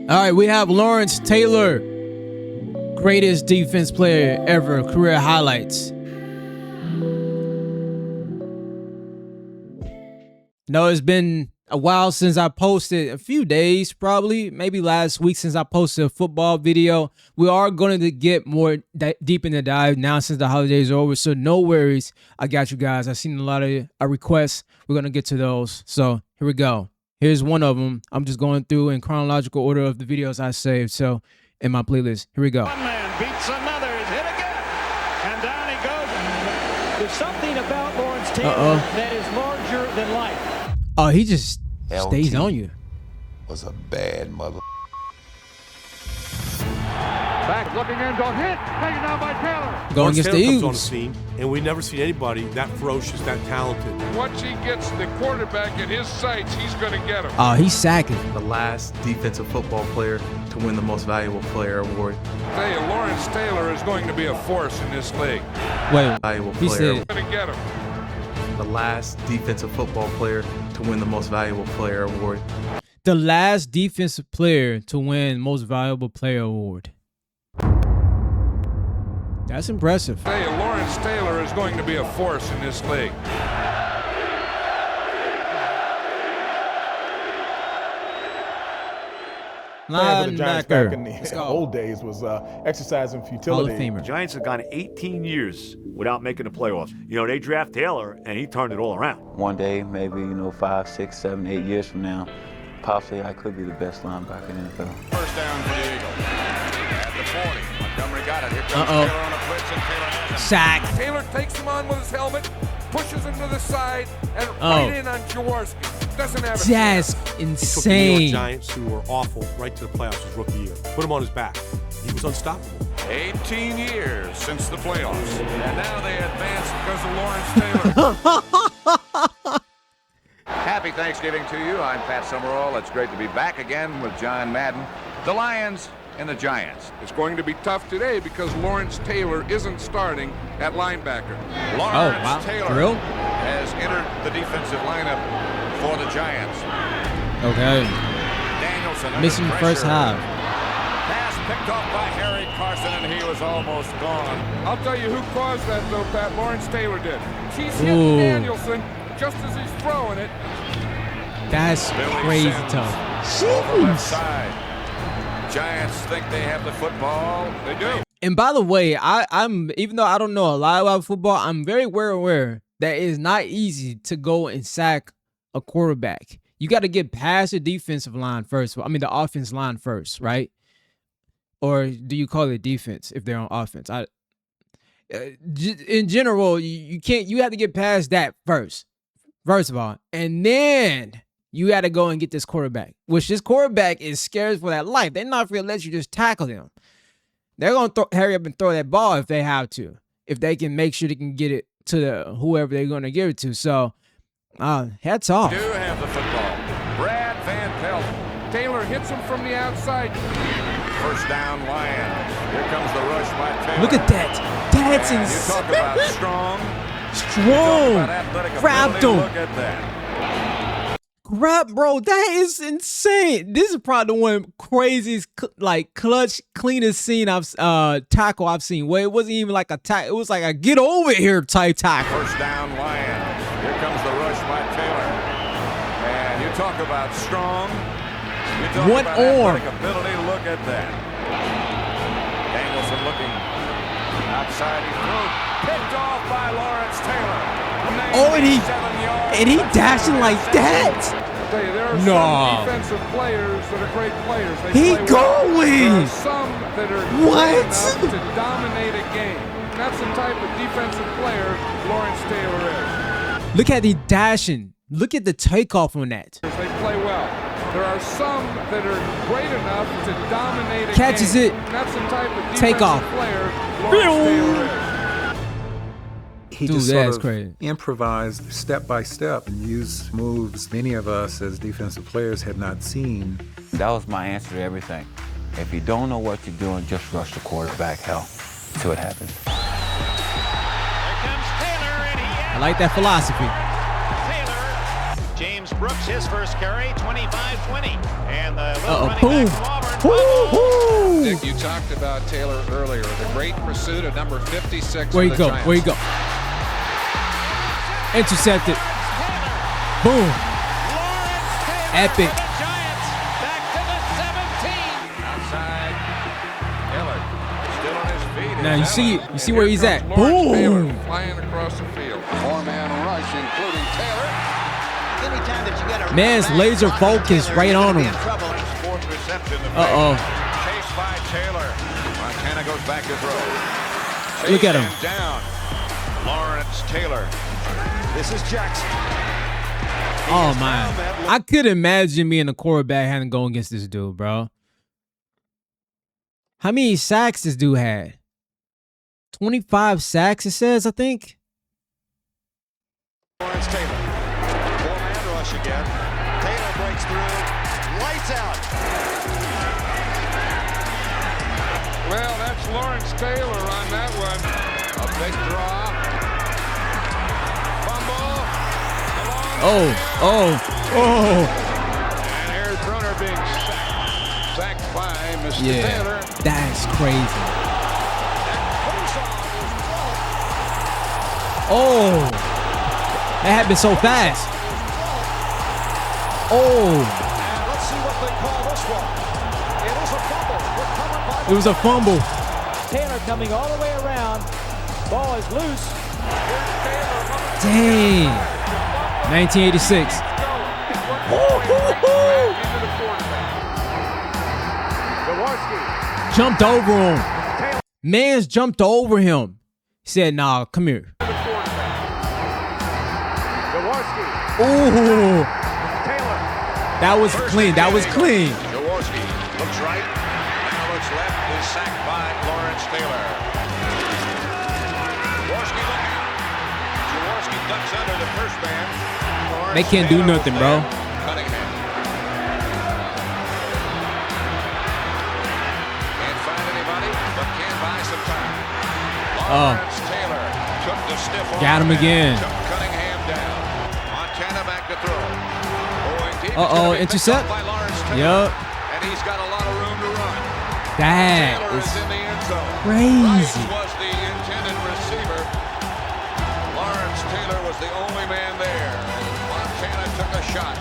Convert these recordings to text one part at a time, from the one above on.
All right, we have Lawrence Taylor, greatest defense player ever, career highlights. No, it's been a while since I posted, a few days probably, maybe last week since I posted a football video. We are going to get more deep in the dive now since the holidays are over, so no worries. I got you guys. I've seen a lot of requests. We're going to get to those. So here we go. Here's one of them. I'm just going through in chronological order of the videos I saved so in my playlist. Here we go. One man beats another, is hit again, and down he goes. There's something about Lawrence Taylor that is larger than life. Oh, he just stays on you. Was a bad mother. Back looking in, don't hit. Taken down by Taylor. Going against the Taylor comes on the Eagles. scene, and we've never seen anybody that ferocious, that talented. Once he gets the quarterback in his sights, he's going to get him. Oh, he's sacking. The last defensive football player to win the Most Valuable Player award. I tell you, Lawrence Taylor is going to be a force in this league. Wait, Valuable he player. said, Going to get him. The last defensive football player to win the Most Valuable Player award. the last defensive player to win Most Valuable Player award. That's impressive. I tell you, Lawrence Taylor is going to be a force in this league. Plan for the Giants back in Linebacker. the old days was exercising Hall of futility. Famer. Giants have gone 18 years without making the playoffs. You know, they draft Taylor, and he turned it all around. One day, maybe, 5, 6, 7, 8 years from now, possibly I could be the best linebacker in the NFL. First down for the Eagles. At the 40. Montgomery got it. Here comes Uh-oh. Taylor on a blitz, and Taylor has him. Sack. Taylor takes him on with his helmet, pushes him to the side, and right in on Jaworski. Doesn't have a That's Took the New York insane. Giants, who were awful, right to the playoffs his rookie year. Put him on his back. He was unstoppable. 18 years since the playoffs. And now they advance because of Lawrence Taylor. Happy Thanksgiving to you. I'm Pat Summerall. It's great to be back again with John Madden. The Lions and the Giants. It's going to be tough today because Lawrence Taylor isn't starting at linebacker. Lawrence wow. Taylor For real? has entered the defensive lineup for the Giants. Okay. Danielson under Missing the first pressure. half. Pass picked off by Harry Carson, and he was almost gone. I'll tell you who caused that, though, Pat. Lawrence Taylor did. He's hit Ooh. Danielson just as he's throwing it. That's Billy crazy Sims tough. over left Jeez. side. Giants think they have the football. They do. And by the way, I'm even though I don't know a lot about football, I'm very aware that it's not easy to go and sack a quarterback. You got to get past the defensive line first. I mean, the offense line first, right? Or do you call it defense if they're on offense? In general, you can't. You have to get past that first of all, and then you got to go and get this quarterback. Which this quarterback is scared for that life. They're not going to let you just tackle him. They're going to hurry up and throw that ball if they have to. If they can make sure they can get it to whoever they're going to give it to. So, hats off. Do have the football. Brad Van Pelt. Taylor hits him from the outside. First down, Lions. Here comes the rush by Taylor. Look at that. That's And you talk about insane. strong. Strong. About athletic Grabbed ability. him. Look at that. Bro, that is insane. This is probably the one craziest, clutch, cleanest tackle I've seen. Where it wasn't even like a tackle. It was like a get over here type tackle. First down, Lions. Here comes the rush by Taylor. And you talk about strong. You talk One about arm. athletic ability. Look at that. Danielson looking outside. He threw. Picked off by Lawrence Taylor. Oh, 97 yards. and he dashing like that. I'll tell you, there are No. some defensive players that are great players. They He play well. There going. are some that are What? great enough to dominate a game. That's the type of defensive player Lawrence Taylor is. Look at the dashing. Look at the takeoff on that. They play well. There are some that are great enough to dominate a Catches game. it. That's the type of defensive Take off. player Lawrence Taylor is. He Dude, just that's sort of crazy. improvised step by step and used moves many of us as defensive players had not seen. That was my answer to everything. If you don't know what you're doing, just rush the quarterback. Hell, see what happens. Here comes Taylor, and he I like that philosophy. Taylor. James Brooks, his first carry, 25-20. And the little Uh-oh, running boom. back from Auburn Woo-hoo! Nick, you talked about Taylor earlier. The great pursuit of number 56. Where you go? Where you go? Intercepted. Boom. Epic. Now you see where he's at. Boom! Flying across the field. Four-man rush, including Taylor. Man's laser focus right on him. Fourth reception. Chased by Taylor. Montana goes back to throw. Look at him. Down. Lawrence Taylor. This is Jackson. Oh man, I could imagine being a quarterback having to go against this dude, bro. How many sacks this dude had? 25 sacks, it says, I think. Lawrence Taylor. Four-man rush again. Taylor breaks through. Lights out. Well, that's Lawrence Taylor on that one. A big draw. Fumble. Oh. And here's Brunner being sacked by Mr. Taylor. That's crazy. Oh, that happened so fast. Oh. And let's see what they call this one. It is a fumble. Recovered by It was a fumble. Taylor coming all the way around. Ball is loose. Dang. 1986. Jumped over him. Man's jumped over him. He said, nah, come here. Ooh. That was clean. That was clean. Jaworski looks right. Now looks left. Is sacked by Lawrence Taylor. Jaworski looking. Jaworski ducks under the first man. They can't do nothing, bro. Cunningham. Can't find anybody, but can buy some time. Lawrence Taylor took the stiff arm. Got him again. Took Cunningham down. Montana back to throw. Intercept. Yup. And he's got a lot of room to run. That Taylor is is in the end zone. crazy. Rice was the intended receiver. Lawrence Taylor was the only man there. Montana took a shot.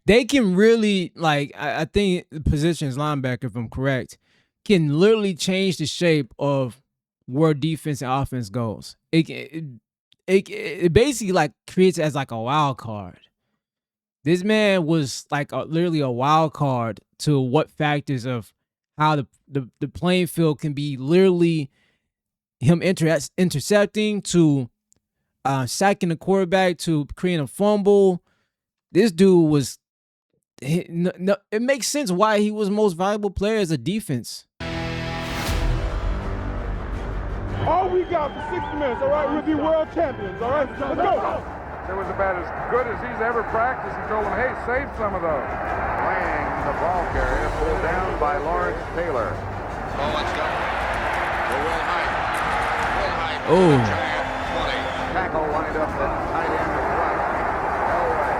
They can really, like, I think the position is linebacker, if I'm correct, can literally change the shape of where defense and offense goes. It basically like creates it as like a wild card. This man was like literally a wild card to what factors of how the playing field can be literally him intercepting to sacking the quarterback to creating a fumble. This dude was, it makes sense why he was most valuable player as a defense. All we got for 60 minutes, all right? We'll be world champions, all right? Let's go. It was about as good as he's ever practiced. He told him, hey, save some of those. Lang, the ball carrier, pulled down by Lawrence Taylor. Owens got to Will Hyde. Will Hyde. Oh. Giant 20. Tackle lined up at tight end to right. Elway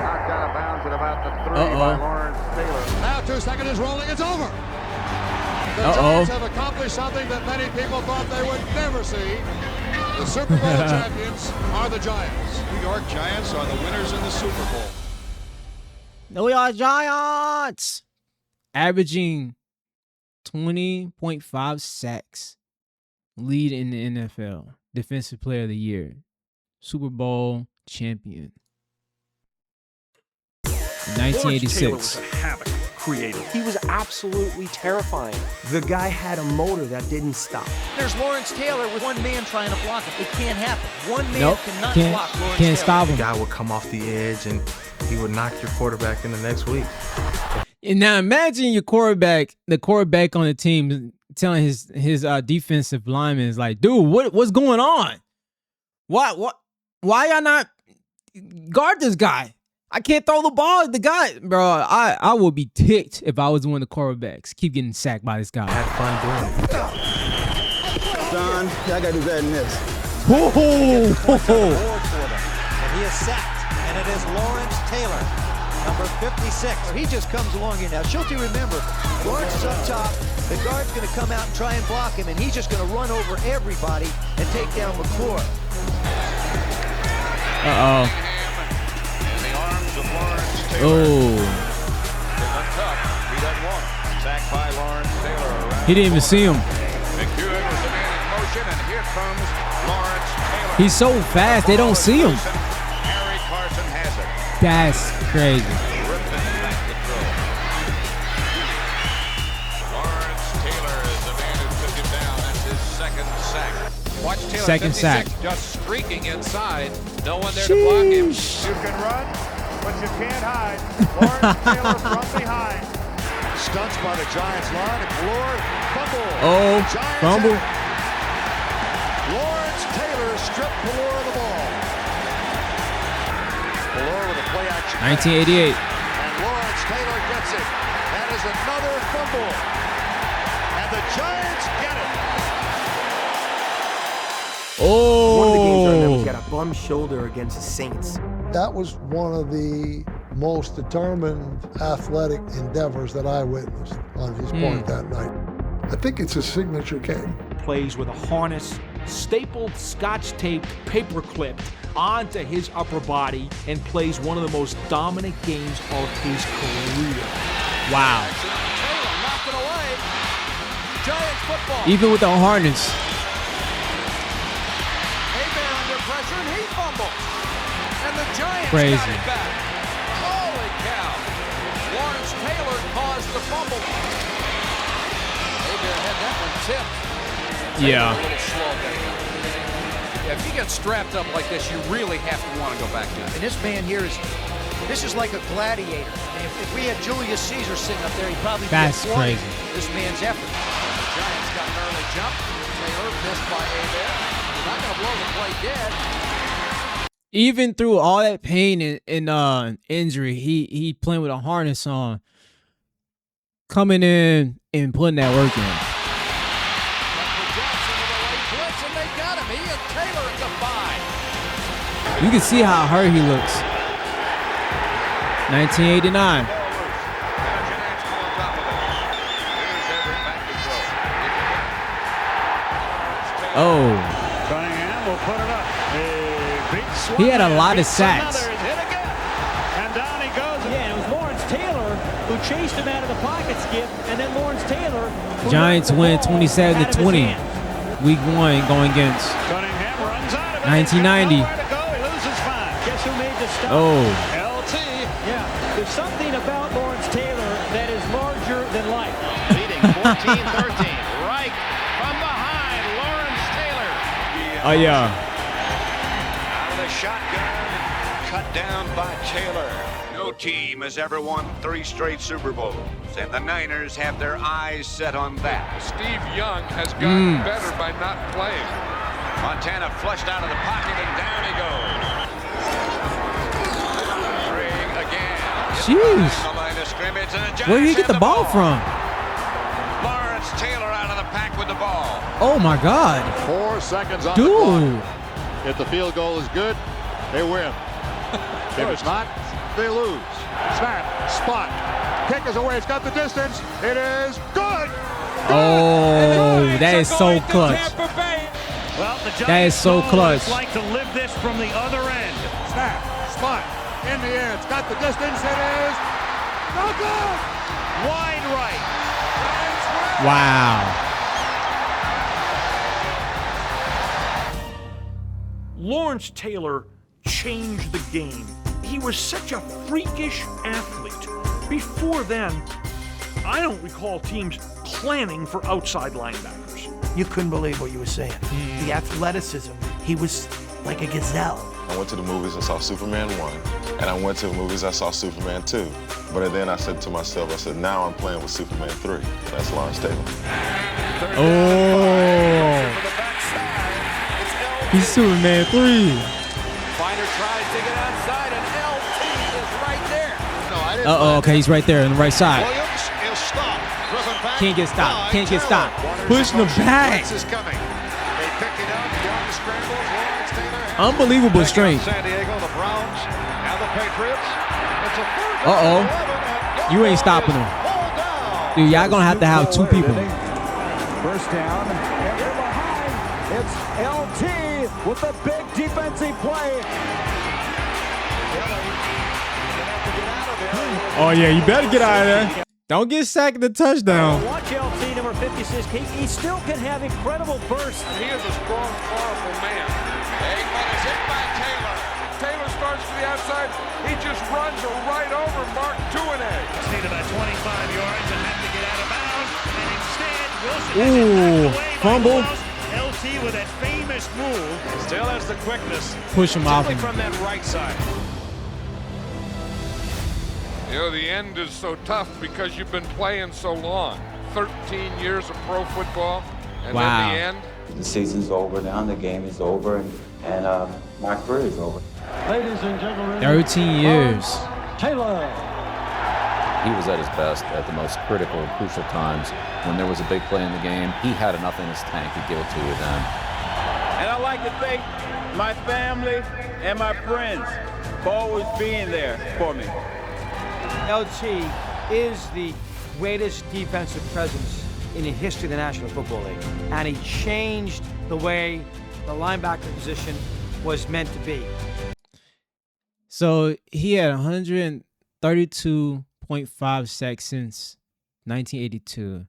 knocked out of bounds at about the 3 by Lawrence Taylor. Now 2 seconds is rolling. It's over. The Giants have accomplished something that many people thought they would never see. The Super Bowl champions are the Giants. New York Giants are the winners in the Super Bowl. We are Giants. Averaging 20.5 sacks. Lead in the NFL. Defensive Player of the Year. Super Bowl champion. 1986. Taylor was a havoc creator. He was absolutely terrifying. The guy had a motor that didn't stop. There's Lawrence Taylor with one man trying to block him. It can't happen. One man cannot block Lawrence Taylor. Stop him. The guy would come off the edge and he would knock your quarterback in the next week. And now imagine the quarterback on the team telling his defensive lineman is like, dude, what's going on? Why y'all not guard this guy? I can't throw the ball at the guy. Bro, I would be ticked if I was one of the quarterbacks. Keep getting sacked by this guy. Have fun doing it. Son, I gotta do better than this. And he is sacked, and it is Lawrence Taylor. Number 56. He just comes along here now. Schulte, remember, Lawrence is up top. The guard's going to come out and try and block him, and he's just going to run over everybody and take down McClure. Uh-oh. In the arms of Lawrence Taylor. Oh. He doesn't want it. Sacked by Lawrence Taylor. He didn't even see him. McEwen was the man in motion, and here comes Lawrence Taylor. He's so fast, they don't see him. Harry Carson has it. That's crazy. Back to throw. Lawrence Taylor is the man who took him down. That's his second sack. Watch Taylor, second 56, sack. just streaking inside. No one there to block him. You can run, but you can't hide. Lawrence Taylor from behind. Stunts by the Giants line. McClure, fumble. Oh, Giants fumble. out. Lawrence Taylor stripped Pelor of the ball. Pelor with a play action. 1988. And Lawrence Taylor gets it. That is another fumble. And the Giants get it. Oh. One of the games I remember, he got a bum shoulder against the Saints. That was one of the most determined athletic endeavors that I witnessed on his part that night. I think it's a signature game. Plays with a harness, stapled, scotch-taped, paper-clipped onto his upper body, and plays one of the most dominant games of his career. Wow. Taylor knocked it away. Giants football. Even with the harness. Amen under pressure, and he fumbles. And the Giants Crazy. got it back. Holy cow. Lawrence Taylor caused the fumble. Maybe had that one tipped. Yeah. A little slow there. Yeah, if you get strapped up like this, you really have to want to go back to it. And this man here this is like a gladiator. If we had Julius Caesar sitting up there, he'd probably be applauding this man's effort. The Giants got an early jump. Taylor missed by Amen. He's not going to blow the play dead. Even through all that pain and injury, he playing with a harness on, coming in and putting that work in. And they got him. He and Taylor at the 5. You can see how hurt he looks. 1989. Oh. Cunningham will put it up. A big swing. He had a lot of sacks. Another is hit again. And down he goes. Yeah, it was Lawrence Taylor who chased him out of the pocket, Skip, and then Lawrence Taylor. Giants win 27-20. Week 1 going against Cunningham runs out of it. 1990. He loses 5. Guess who made the stop? Oh. LT. Yeah, there's something about Lawrence Taylor that is larger than life. Leading 14-13. Right from behind, Lawrence Taylor. Oh, yeah. Out of the shotgun, cut down by Taylor. No team has ever won 3 straight Super Bowls, and the Niners have their eyes set on that. Steve Young has gotten better by not playing. Montana flushed out of the pocket, and down he goes. Ring again. Jeez. The line of scrimmage, and the Where did he Giants get the have ball from? Lawrence Taylor out of the pack with the ball. Oh, my God. 4 seconds on the Dude. clock. If the field goal is good, they win. If it's not, they lose. Snap, spot, kick is away. It's got the distance. It is good. Oh, that is so clutch. Well, the Giants That is so clutch. like to live this from the other end. Snap, spot, in the air. It's got the distance. It is no good. Wide right. Wow. Lawrence Taylor changed the game. He was such a freakish athlete. Before then, I don't recall teams planning for outside linebackers. You couldn't believe what you were saying. The athleticism. He was like a gazelle. I went to the movies and saw Superman 1, and I went to the movies I saw Superman 2. But then I said to myself, I said, now I'm playing with Superman 3. That's Lawrence Taylor. Oh. He's Superman 3. Finder tries to get outside, and LT is right there. No, I didn't. Uh-oh, okay, he's right there on the right side. Williams is stopped. Driven back Can't get stopped. Can't get Taylor. stopped. Pushing him back. Blitz is coming. They picked it up. Young scrambles. Lawrence Taylor. Unbelievable strength. San Diego, the Browns, and the Patriots. It's a 3rd You ain't stopping him. Dude, y'all gonna have to have two people. First down, and from behind, it's LT with a big defensive play. Oh yeah, you better get out of there. Don't get sacked the touchdown. Watch LT number 56. He still can have incredible bursts. He is a strong, powerful man. Aikman is hit by Taylor. Taylor starts to the outside. He just runs right over Mark Tuinay. Need about 25 yards and have to get out of bounds. And instead, Wilson Ooh, fumble. LT with that famous move. Still has the quickness. Push him off him. From that right side. You know, the end is so tough because you've been playing so long. 13 years of pro football, and wow. then the end. The season's over now, the game is over, and my career is over. Ladies and gentlemen, 13 years. Taylor. He was at his best at the most critical and crucial times. When there was a big play in the game, he had enough in his tank to give it to you then. And I'd like to thank my family and my friends for always being there for me. LT is the greatest defensive presence in the history of the National Football League. And he changed the way the linebacker position was meant to be. So he had 132.5 sacks since 1982.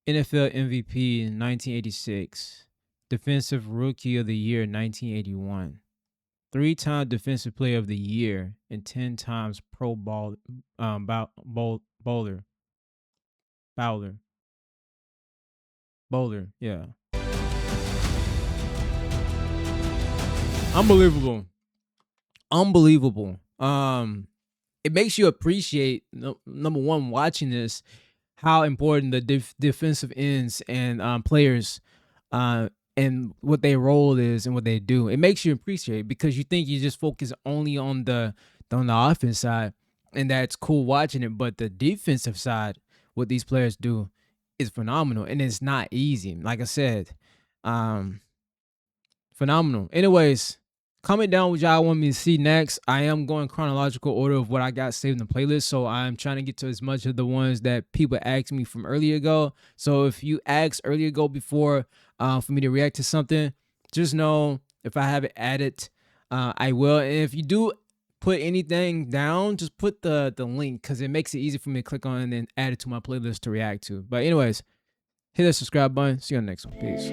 NFL MVP in 1986. Defensive Rookie of the Year in 1981. 3-time Defensive Player of the Year and 10 times Pro Bowler. Bowler, yeah. Unbelievable. It makes you appreciate, number one, watching this, how important the defensive ends and players and what their role is and what they do. It makes you appreciate, because you think you just focus only on the offense side, and that's cool watching it, but the defensive side, what these players do, is phenomenal, and it's not easy. Like I said, phenomenal. Anyways, comment down what y'all want me to see next. I am going chronological order of what I got saved in the playlist, so I'm trying to get to as much of the ones that people asked me from earlier ago. So if you asked earlier ago before for me to react to something, just know if I have it added, I will. And if you do put anything down, just put the link, because it makes it easy for me to click on and then add it to my playlist to react to. But anyways, hit that subscribe button. See you on the next one. Peace.